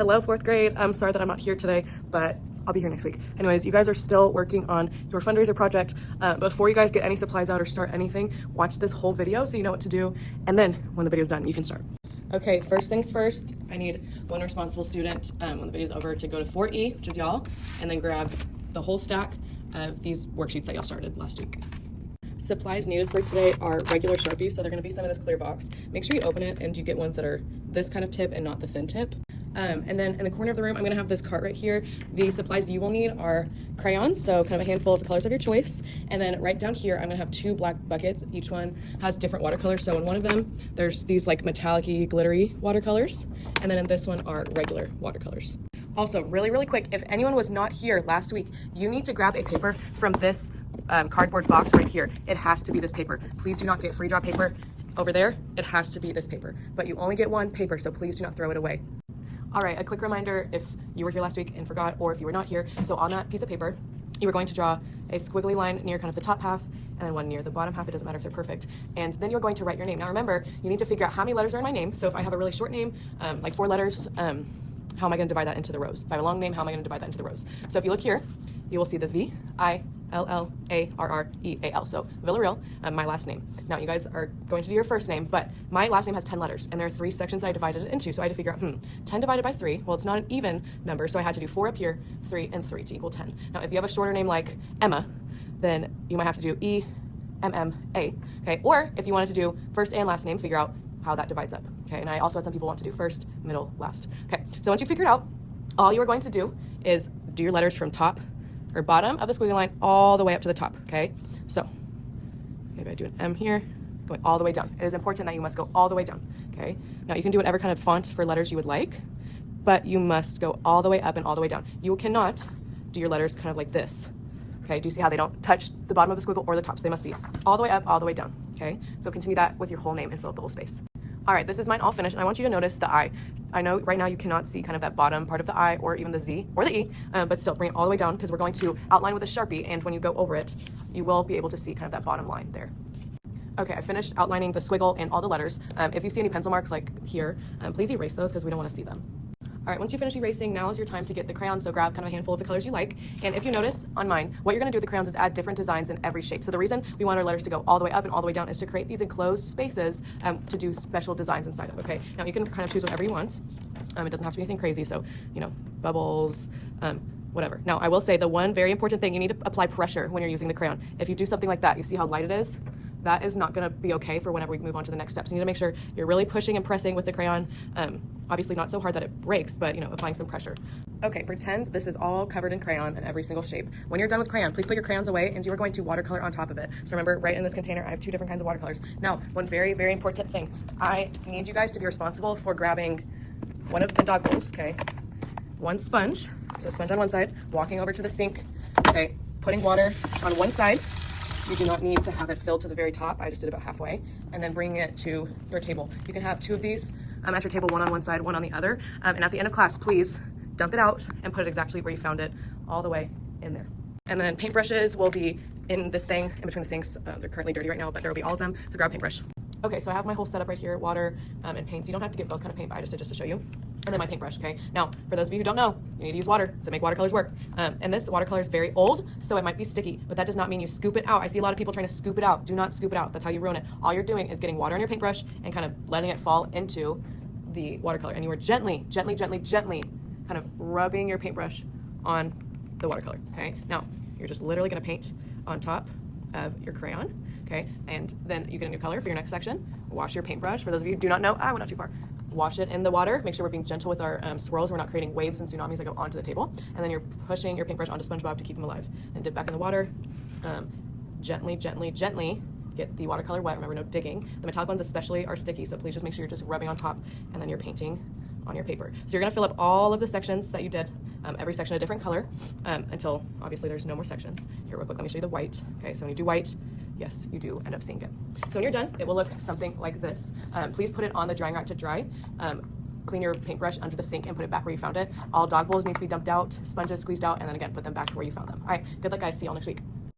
Hello, fourth grade. I'm sorry that I'm not here today, but I'll be here next week. Anyways, you guys are still working on your fundraiser project. Before you guys get any supplies out or start anything, watch this whole video so you know what to do. And then when the video's done, you can start. Okay, first things first, I need one responsible student when the video's over to go to 4E, which is y'all, and then grab the whole stack of these worksheets that y'all started last week. Supplies needed for today are regular Sharpies, so they're gonna be some of this clear box. Make sure you open it and you get ones that are this kind of tip and not the thin tip. And then in the corner of the room, I'm gonna have this cart right here. The supplies you will need are crayons, so kind of a handful of the colors of your choice. And then right down here, I'm gonna have 2 black buckets. Each one has different watercolors. So in one of them, there's these like metallic-y, glittery watercolors. And then in this one are regular watercolors. Also, really quick, if anyone was not here last week, you need to grab a paper from this cardboard box right here. It has to be this paper. Please do not get free draw paper over there. It has to be this paper, but you only get one paper, so please do not throw it away. All right, a quick reminder if you were here last week and forgot, or if you were not here. So on that piece of paper, you were going to draw a squiggly line near kind of the top half and then one near the bottom half. It doesn't matter if they're perfect. And then you're going to write your name. Now remember, you need to figure out how many letters are in my name. So if I have a really short name, like 4 letters, how am I gonna divide that into the rows? If I have a long name, how am I gonna divide that into the rows? So if you look here, you will see the V-I-L-L-A-R-R-E-A-L. So Villarreal, my last name. Now you guys are going to do your first name, but my last name has 10 letters and there are 3 sections I divided it into. So I had to figure out, 10 divided by 3, well, it's not an even number. So I had to do 4 up here, 3 and 3 to equal 10. Now, if you have a shorter name like Emma, then you might have to do E-M-M-A, okay? Or if you wanted to do first and last name, figure out how that divides up, okay? And I also had some people want to do first, middle, last. Okay, so once you figure it out, all you are going to do is do your letters from top or bottom of the squiggly line all the way up to the top, okay? So maybe I do an M here, going all the way down. It is important that you must go all the way down, okay? Now you can do whatever kind of font for letters you would like, but you must go all the way up and all the way down. You cannot do your letters kind of like this, okay? Do you see how they don't touch the bottom of the squiggle or the top? So they must be all the way up, all the way down, okay? So continue that with your whole name and fill up the whole space. All right, this is mine all finished, and I want you to notice the I. I know right now you cannot see kind of that bottom part of the I or even the Z or the E, but still bring it all the way down because we're going to outline with a Sharpie, and when you go over it, you will be able to see kind of that bottom line there. Okay, I finished outlining the squiggle and all the letters. If you see any pencil marks like here, please erase those because we don't want to see them. All right, once you finish erasing, now is your time to get the crayons, so grab kind of a handful of the colors you like. And if you notice on mine, what you're gonna do with the crayons is add different designs in every shape. So the reason we want our letters to go all the way up and all the way down is to create these enclosed spaces to do special designs inside of, okay? Now you can kind of choose whatever you want. It doesn't have to be anything crazy, so, you know, bubbles, whatever. Now I will say the one very important thing, you need to apply pressure when you're using the crayon. If you do something like that, you see how light it is? That is not gonna be okay for whenever we move on to the next steps. You need to make sure you're really pushing and pressing with the crayon. Obviously not so hard that it breaks, but you know, applying some pressure. Okay, pretend this is all covered in crayon in every single shape. When you're done with crayon, please put your crayons away and you are going to watercolor on top of it. So remember, right in this container, I have 2 different kinds of watercolors. Now, one very important thing. I need you guys to be responsible for grabbing one of the dog bowls, okay? 1 sponge, so sponge on one side, walking over to the sink, okay? Putting water on one side. You do not need to have it filled to the very top. I just did about halfway. And then bringing it to your table. You can have 2 of these at your table, one on one side, one on the other. And at the end of class, please dump it out and put it exactly where you found it, all the way in there. And then paintbrushes will be in this thing, in between the sinks. They're currently dirty right now, but there will be all of them, so grab a paintbrush. Okay, so I have my whole setup right here, water and paints. You don't have to get both kind of paint, but I just did just to show you. And then my paintbrush, okay? Now, for those of you who don't know, you need to use water to make watercolors work. And this watercolor is very old, so it might be sticky, but that does not mean you scoop it out. I see a lot of people trying to scoop it out. Do not scoop it out. That's how you ruin it. All you're doing is getting water on your paintbrush and kind of letting it fall into the watercolor. And you are gently kind of rubbing your paintbrush on the watercolor, okay? Now, you're just literally gonna paint on top of your crayon, okay? And then you get a new color for your next section. Wash your paintbrush. For those of you who do not know, I went out too far. Wash it in the water. Make sure we're being gentle with our swirls. We're not creating waves and tsunamis that go onto the table. And then you're pushing your paintbrush onto SpongeBob to keep him alive. And dip back in the water. Gently get the watercolor wet. Remember, no digging. The metallic ones especially are sticky, so please just make sure you're just rubbing on top and then you're painting on your paper. So you're gonna fill up all of the sections that you did, every section a different color, until obviously there's no more sections. Here real quick, let me show you the white. Okay, so when you do white, yes, you do end up seeing it. So when you're done, it will look something like this. Please put it on the drying rack to dry. Clean your paintbrush under the sink and put it back where you found it. All dog bowls need to be dumped out, sponges squeezed out, and then again, put them back to where you found them. All right, good luck guys, see y'all next week.